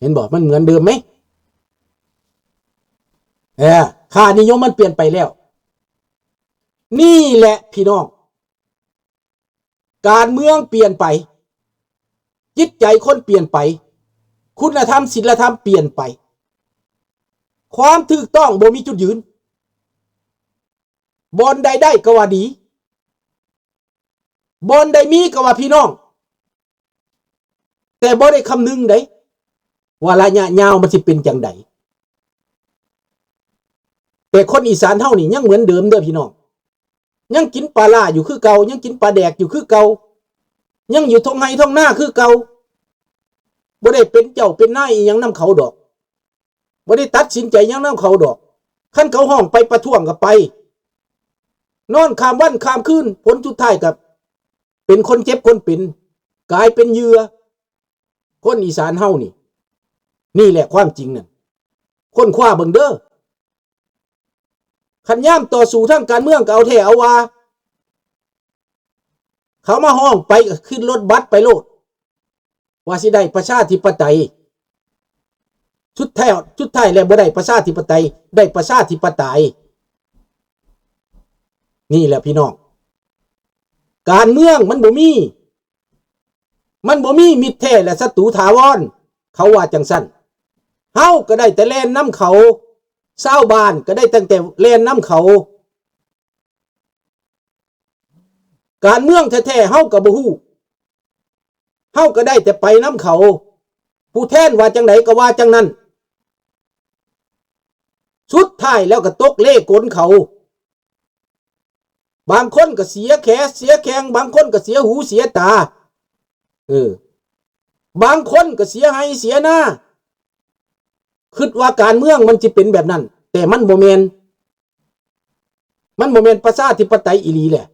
เห็นบอกมันเหมือนเดิมไหมค่านิยมมันเปลี่ยนไปแล้วนี่แหละพี่น้องการเมืองเปลี่ยนไปจิตใจคนเปลี่ยนไปคุณธรรมศีลธรรมเปลี่ยนไปความถูกต้องบ่มีจุดยืนบอนใดได้ก็ว่าดีบอนใดมีก็ว่าพี่น้องแต่บ่ได้คำนึงได้ว่าระยะยาวมันสิเป็นจังไดแต่คนอีสานเฮานี่ยังเหมือนเดิมเด้อพี่น้องยังกินปลาล่าอยู่คือเก่ายังกินปลาแดกอยู่คือเก่ายังอยู่ท้องไร่ท้องนาคือเก่าบ่ได้เป็นเจ้าเป็นนายอีหยังนำเขาดอกบ่ได้ตัดสินใจหยังนำเขาดอกคันเขาห้องไปประท้วงก็ไปนอนข้ามวันข้ามคืนผลสุดท้ายก็เป็นคนเจ็บคนเป็นกลายเป็นเหยื่อคนอีสานเฮานี่แหละความจริงนั่นคนคว้าเบิ่งเด้อขันย่ามต่อสู้ทางการเมืองก็เอาแท้เอาว่าเขามาห้องไปขึ้นรถบัสไปโลดว่าสิได้ประชาธิปไตยชุดท้ายแล้วบ่ได้ประชาธิปไตยได้ประชาธิปไตยนี่แหละพี่น้องการเมืองมันบ่มีมิตรแท้และศัตรูถาวรเขาว่าจังซั่นเฮาก็ได้แต่แล่นน้ำเขาชาวบ้านก็ได้ตั้งแต่แล่นน้ำเขาการเมืองแท้ๆเฮาก็บ่ฮู้เฮาก็ได้แต่ไปน้ำเขาผู้แทนว่าจังไหนก็ว่าจังนั้นสุดท้ายแล้วก็ตกเล่กลเขาบางคนก็เสียแขนเสียแข้งบางคนก็เสียหูเสียตาบางคนก็เสียให้เสียหน้าคิดว่าการเมืองมันจะเป็นแบบนั้นแต่มันบ่แม่นประชาธิปไตยอีหลีแหละ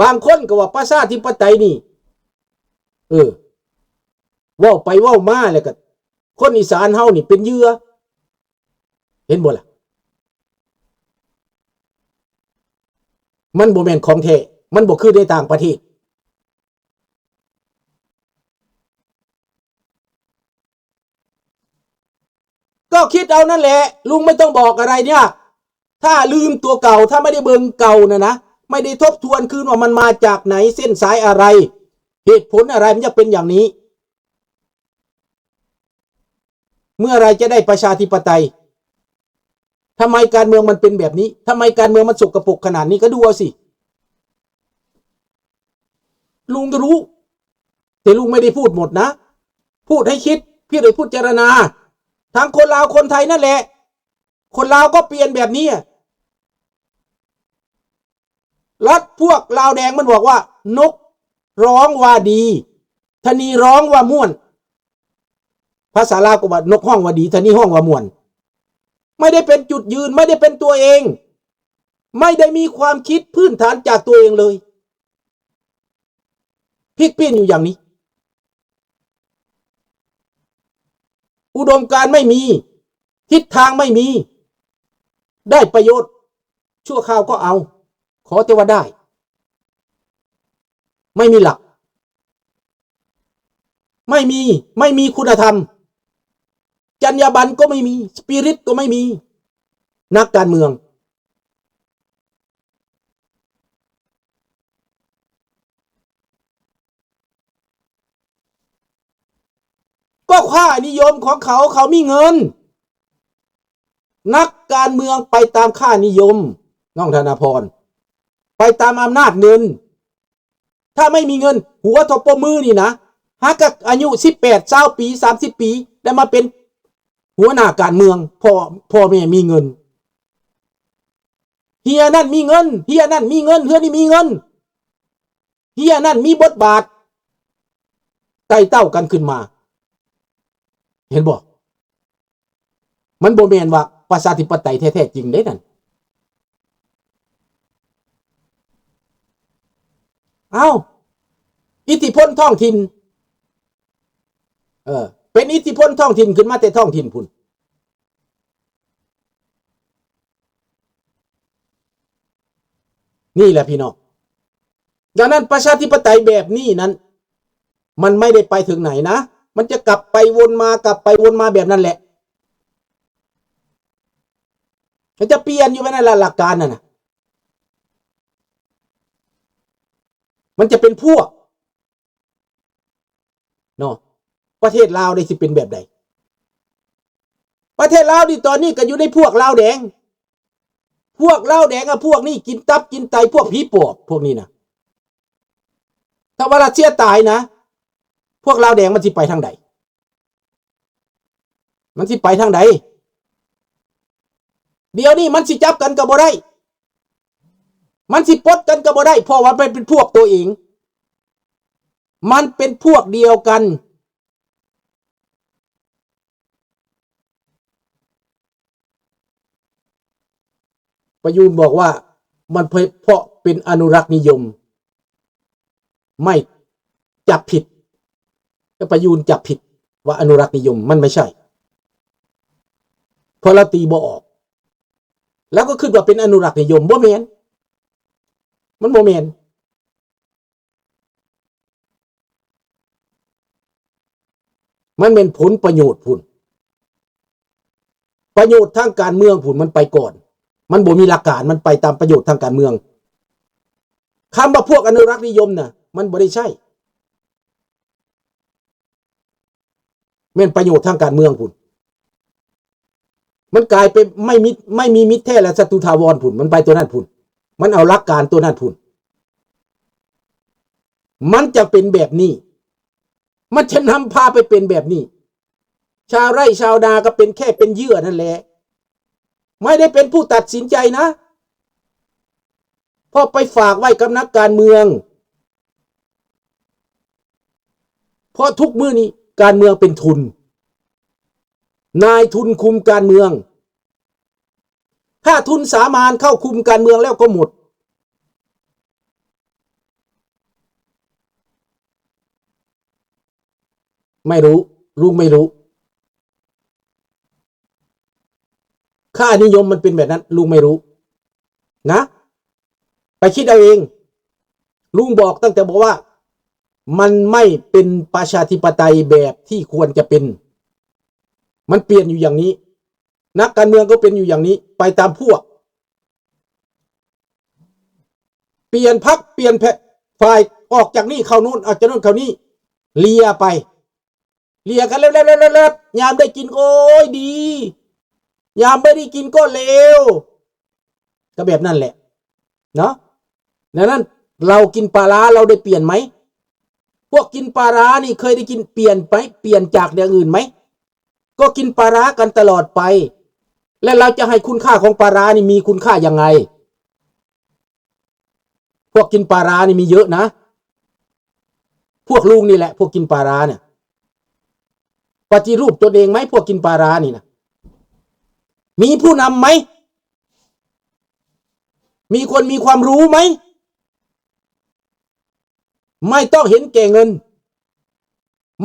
บางคนก็ว่าประชาธิปไตยนี่เว้าไปเว้ามาแล้วก็คนอีสานเฮานี่เป็นเหยื่อเห็นบ่ล่ะมันบ่แม่นของแท้มันบ่คือในต่างประเทศก็คิดเอานั่นแหละลุงไม่ต้องบอกอะไรเนี่ยถ้าลืมตัวเก่าถ้าไม่ได้เบิ่งเก่านะไม่ได้ทบทวนคืนว่ามันมาจากไหนเส้นสายอะไรเหตุผลอะไรมันจะเป็นอย่างนี้เมื่อไรจะได้ประชาธิปไตยทำไมการเมืองมันเป็นแบบนี้ทำไมการเมืองมันสกปรกขนาดนี้ก็ดูเอาสิลุงก็รู้แต่ลุงไม่ได้พูดหมดนะพูดให้คิดพี่เลยพูดเจรณาทั้งคนลาวคนไทยนั่นแหละคนลาวก็เปลี่ยนแบบนี้รัฐพวกลาวแดงมันบอกว่านกร้องว่าดีธนีร้องว่าม่วนภาษาลาวก็ว่านกห้องว่าดีธนีห้องว่าม่วนไม่ได้เป็นจุดยืนไม่ได้เป็นตัวเองไม่ได้มีความคิดพื้นฐานจากตัวเองเลยพลิกเปลี่ยนอยู่อย่างนี้อุดมการณ์ไม่มีทิศทางไม่มีได้ประโยชน์ชั่วคราวก็เอาขอแต่ว่าได้ไม่มีหลักไม่มีคุณธรรมจรรยาบรรณก็ไม่มีสปิริตก็ไม่มีนักการเมืองก็ค่านิยมของเขามีเงินนักการเมืองไปตามค่านิยมน้องธนาพรไปตามอำนาจเงินถ้าไม่มีเงินหัวทบมือนี่นะหากอายุ18 20 ปี30 ปีได้มาเป็นหัวหน้าการเมืองพ่อแม่มีเงินเฮียนั่นมีเงินเฮียนั่นมีเงินเฮียนี่มีเงินเฮียนั่นมีบทบาทไต่เต้ากันขึ้นมาเห็นบ่มันบ่แม่นว่าประชาธิปไตยแท้ๆจริงเด้นั่นอิทธิพลท้องถิ่นเป็นอิทธิพลท้องถิ่นขึ้นมาแต่ท้องถิ่นพุ่นนี่แหละพี่น้องดังนั้นประชาธิปไตยแบบนี้นั้น มันไม่ได้ไปถึงไหนนะมันจะกลับไปวนมากลับไปวนมาแบบนั้นแหละมันจะเปลี่ยนอยู่ไหมนั่นหลักการน่ะมันจะเป็นพวกเนาะประเทศลาวได้สิเป็นแบบใดประเทศลาวดิตอนนี้ก็อยู่ในพวกลาวแดงพวกลาวแดงอะพวกนี้กินตับกินไตพวกผีปอบพวกนี้นะถ้าว่ารัสเซียตายนะพวกลาวแดงมันสิไปทางใดมันสิไปทางใดเดี๋ยวนี้มันสิจับกันก็บ่ได้มันสิปลดกันก็บ่ได้เพราะว่าเป็นพวกตัวเองมันเป็นพวกเดียวกันประยูนบอกว่ามันเพราะเป็นอนุรักษ์นิยมไม่จับผิดก็ประยูนจับผิดว่าอนุรักษ์นิยมมันไม่ใช่พอเราตีบ่ออกแล้วก็ขึ้นว่าเป็นอนุรักษ์นิยมบ่แม่นมันบ่แม่นมันเป็นผลประโยชน์พุ่นประโยชน์ทางการเมืองพุ่นมันไปก่อนมันบ่มีหลักการมันไปตามประโยชน์ทางการเมืองคำว่าพวกอนุรักษ์นิยมน่ะมันบ่ได้ใช่แม่นประโยชน์ทางการเมืองพุ่นมันกลายเป็นไม่มีมิตรแท้และศัตรูถาวรพุ่นมันไปตัวนั้นพุ่นมันเอาหลักการตัวนั้นพุ่นมันจะเป็นแบบนี้มันจะนำพาไปเป็นแบบนี้ชาวไร่ชาวนาก็เป็นแค่เป็นเหยื่อนั่นแหละไม่ได้เป็นผู้ตัดสินใจนะพอไปฝากไว้กับนักการเมืองเพราะทุกมื้อนี้การเมืองเป็นทุนนายทุนคุมการเมืองถ้าทุนสามานเข้าคุมการเมืองแล้วก็หมดไม่รู้ลุงไม่รู้ค่านิยมมันเป็นแบบนั้นลุงไม่รู้นะไปคิดเอาเองลุงบอกตั้งแต่บอกว่ามันไม่เป็นประชาธิปไตยแบบที่ควรจะเป็นมันเปลี่ยนอยู่อย่างนี้นักการเมืองก็เป็นอยู่อย่างนี้ไปตามพวกเปลี่ยนพรรคเปลี่ยนฝ่ายออกจากนี่เข้านู่นออกจากนู่นเข้านี่เลียไปเลียกันแล้วยามได้กินโอ้ยดียามไม่ได้กินก็เลวก็แบบนั้นแหละเนาะดังนั้นเรากินปลาร้าเราได้เปลี่ยนไหมพวกกินปลาร้านี่เคยได้กินเปลี่ยนไปเปลี่ยนจากอย่างอื่นไหมก็กินปลาร้ากันตลอดไปและเราจะให้คุณค่าของปลาร้านี่มีคุณค่ายังไงพวกกินปลาร้านี่มีเยอะนะพวกลุงนี่แหละพวกกินปลาร้าเนี่ยปฏิรูปตัวเองไหมพวกกินปลาร้านี่นะมีผู้นำไหมมีคนมีความรู้ไหมไม่ต้องเห็นแก่เงิน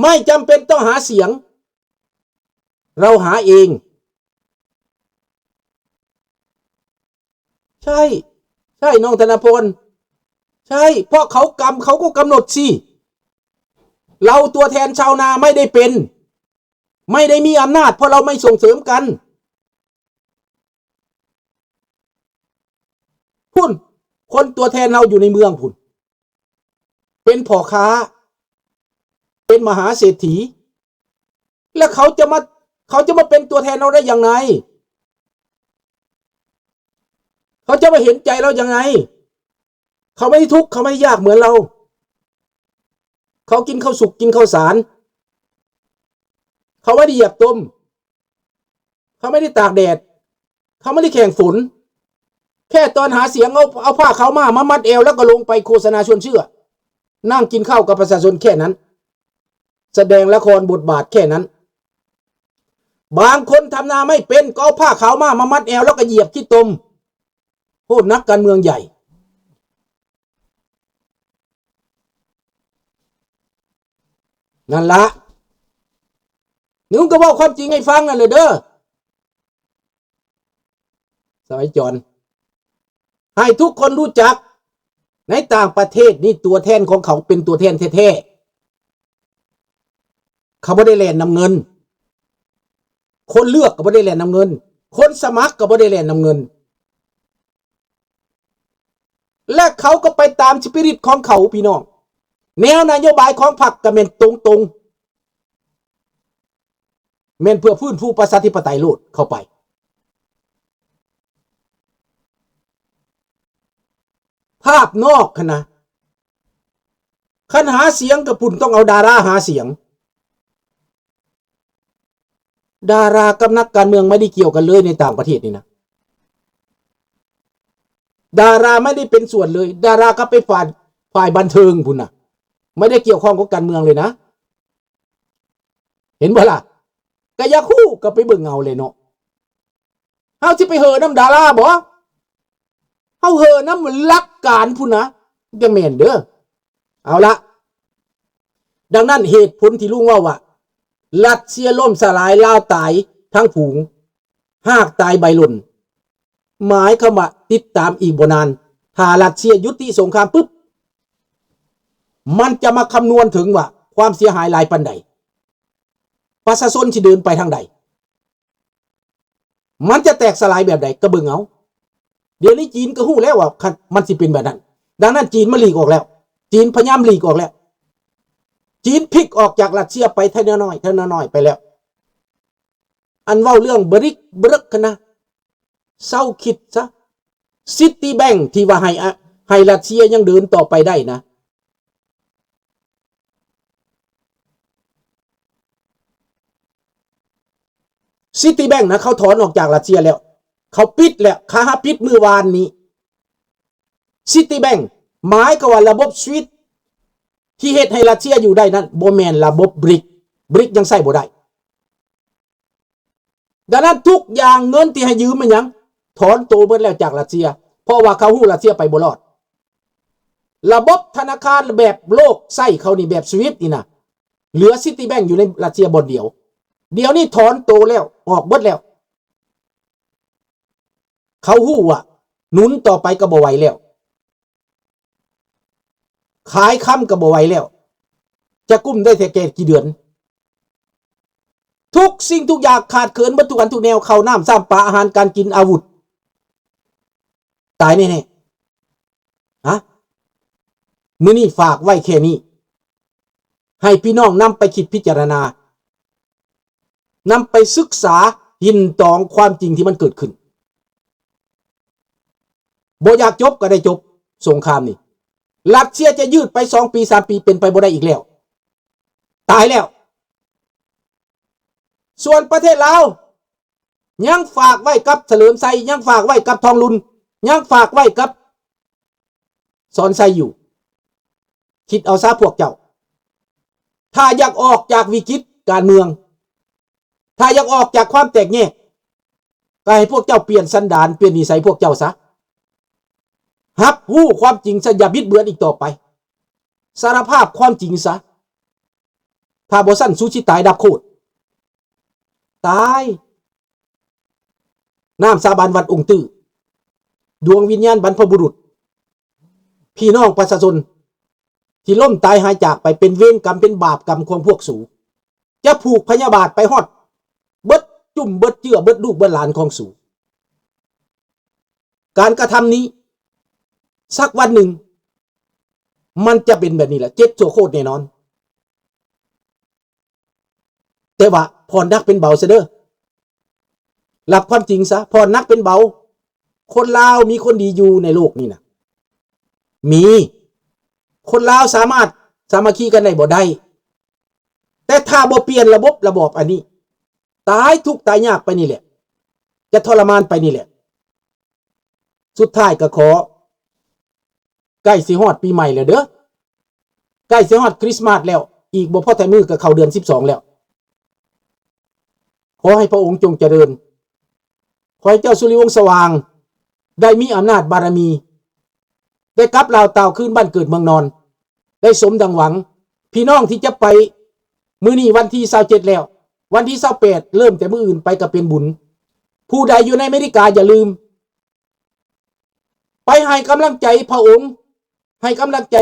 ไม่จำเป็นต้องหาเสียงเราหาเองใช่ใช่น้องธนพลใช่เพราะเขาก็กำหนดสิเราตัวแทนชาวนาไม่ได้เป็นไม่ได้มีอำนาจเพราะเราไม่ส่งเสริมกันพุ่นคนตัวแทนเราอยู่ในเมืองพุ่นเป็นพ่อค้าเป็นมหาเศรษฐีแล้วเขาจะมาเป็นตัวแทนเราได้ยังไงเขาจะมาเห็นใจเรายังไงเขาไม่ได้ทุกข์เขาไม่ได้ยากเหมือนเราเขากินข้าวสุกกินข้าวสารเขาไม่ได้เหยียบต้มเขาไม่ได้ตากแดดเขาไม่ได้แข่งฝนแค่ตอนหาเสียงเอาผ้าขาวมามัดเอวแล้วก็ลงไปโฆษณาชวนเชื่อนั่งกินข้าวกับประชาชนแค่นั้นแสดงละครบทบาทแค่นั้นบางคนทำนาไม่เป็นก็เอาผ้าขาวมามัดเอวแล้วก็เหยียบขี้ตมโหดนักการเมืองใหญ่นั่นละนุ่งก็บอกความจริงให้ฟังนั่นเลยเด้อสมัยจอนให้ทุกคนรู้จักในต่างประเทศนี่ตัวแทนของเขาเป็นตัวแทนแท้ เขาบ่ได้แล่นนำเงินคนเลือกก็บ่ได้แล่นนำเงินคนสมัครก็บ่ได้แล่นนำเงินและเขาก็ไปตามสปิริตของเขาพี่น้องแนวนโยบายของพรรคก็แม่นตรงแม่นเพื่อฟื้นฟูประชาธิปไตยโลดเข้าไปภาพนอกนะคันหาเสียงกับปุ่นต้องเอาดาราหาเสียงดารากับนักการเมืองไม่ได้เกี่ยวกันเลยในต่างประเทศนี่นะดาราไม่ได้เป็นส่วนเลยดาราก็ไปฝ่ายบันเทิงพุ่นนะไม่ได้เกี่ยวข้องกับการเมืองเลยนะเห็นบ่ล่ะกะยาคู่ก็ไปเบิ่งเอาเลยเนาะเฮาสิไปเหอน้ำดาราบ่เฮาเหอน้ำหลักการพุ่นนะจังแม่นเด้อเอาละดังนั้นเหตุผลที่ลุงว่ารัสเซียล่มสลายลาวตายทั้งฝูงหากตายใบหล่นหมายคำว่าติดตามอีกบ่นานถ้ารัสเซียยุติสงครามปุ๊บมันจะมาคำนวณถึงว่าความเสียหายหลายปานใดประชาชนสิเดินไปทางใดมันจะแตกสลายแบบใดก็เบิ่งเอาเดี๋ยวนี้จีนก็ฮู้แล้วว่ามันสิเป็นแบบนั้นดังนั้นจีนมันหลีกออกแล้วจีนพยายามหลีกออกแล้วจีนพลิกออกจากรัสเซียไปทีละน้อยไปแล้วอันเว้าเรื่องบริกกันนะเศร้าคิดซะซิตี้แบงค์ที่ว่าให้รัสเซียยังเดินต่อไปได้นะซิตี้แบงค์นะเขาถอนออกจากรัสเซียแล้วเขาปิดแล้วคาปิดเมื่อวานนี้ซิตี้แบงค์หมายก็ว่าระบบสวิตที่เฮ็ดให้รัสเซียอยู่ได้นั้นบ่แม่นระบบบริกยังใช้บ่ได้ดังนั้นทุกอย่างเงินที่ให้ยืมมันยังถอนตัวเบิดแล้วจากรัสเซียเพราะว่าเขาฮู้รัสเซียไปบ่รอดระบบธนาคารแบบโลกใช้เขานี่แบบสวิตนี่นะเหลือซิตี้แบงค์อยู่ในรัสเซียบ่เดียวเดี๋ยวนี้ถอนตัวแล้วออกเบิดแล้วเขาฮู้ว่าหนุนต่อไปก็บ่ไหวแล้วขายค้ำก็บ่ไหวแล้วจะกุ้มได้แต่แก่กี่เดือนทุกสิ่งทุกอย่างขาดเขินเบิดทุกอันทุกแนวข้าวน้ำซ้ำปลาอาหารการกินอาวุธตายแน่ๆฮะมื้อนี้ฝากไว้แค่นี้ให้พี่น้องนำไปคิดพิจารณานำไปศึกษาหินตองความจริงที่มันเกิดขึ้นบ่อยากจบก็ได้จบสงครามนี่รัสเซียจะยืดไป2 ปี 3 ปีเป็นไปบ่ได้อีกแล้วตายแล้วส่วนประเทศลาวยังฝากไว้กับเฉลิมไซยังฝากไว้กับทองลุนยังฝากไว้กับสอนไซอยู่คิดเอาซะพวกเจ้าถ้าอยากออกจากวิกฤตการเมืองถ้าอยากออกจากความแตกแยกก็ให้พวกเจ้าเปลี่ยนสันดานเปลี่ยนนิสัยพวกเจ้าซะฮับฮู้ความจริงซะอย่าบิดเบือนอีกต่อไปสารภาพความจริงซะถ้าบ่สั่นสู้ชิตายดับโคตรตายน้ำสาบานวัดองค์ตื้อดวงวิญญาณบรรพบุรุษพี่น้องประชาชนที่ล่มตายหายจากไปเป็นเวรกรรมเป็นบาปกรรมของพวกสูจะผูกพยาบาทไปฮอดเบิดจุ่มเบิดเจือเบิดลูกเบิดหลานของสูการกระทำนี้สักวันหนึ่งมันจะเป็นแบบนี้แหละเจ็บโคตรแน่นอนแต่ว่าพรนักเป็นเบาซะเด้อหลับความจริงซะพรนักเป็นเบาคนลาวมีคนดีอยู่ในโลกนี้นะมีคนลาวสามารถสามัคคีกันได้บ่ได้แต่ถ้าบ่เปลี่ยนระบบอันนี้ตายทุกข์ตายยากไปนี่แหละจะทรมานไปนี่แหละสุดท้ายก็ขอใกล้สิฮอดปีใหม่แล้วเด้อใกล้สิฮอดคริสต์มาสแล้วอีกบ่พอแต่มือก็เข้าเดือน12แล้วขอให้พระองค์จงเจริญขอให้เจ้าสุริวงศ์สว่างได้มีอำนาจบารมีได้กลับลาวเต่าคืนบ้านเกิดเมืองนอนได้สมดังหวังพี่น้องที่จะไปมื้อนี้วันที่27แล้ววันที่28เริ่มแต่มื้ออื่นไปก็เป็นบุญผู้ใดอยู่ในอเมริกาอย่าลืมไปให้กำลังใจพระองค์ให้กำลังใจ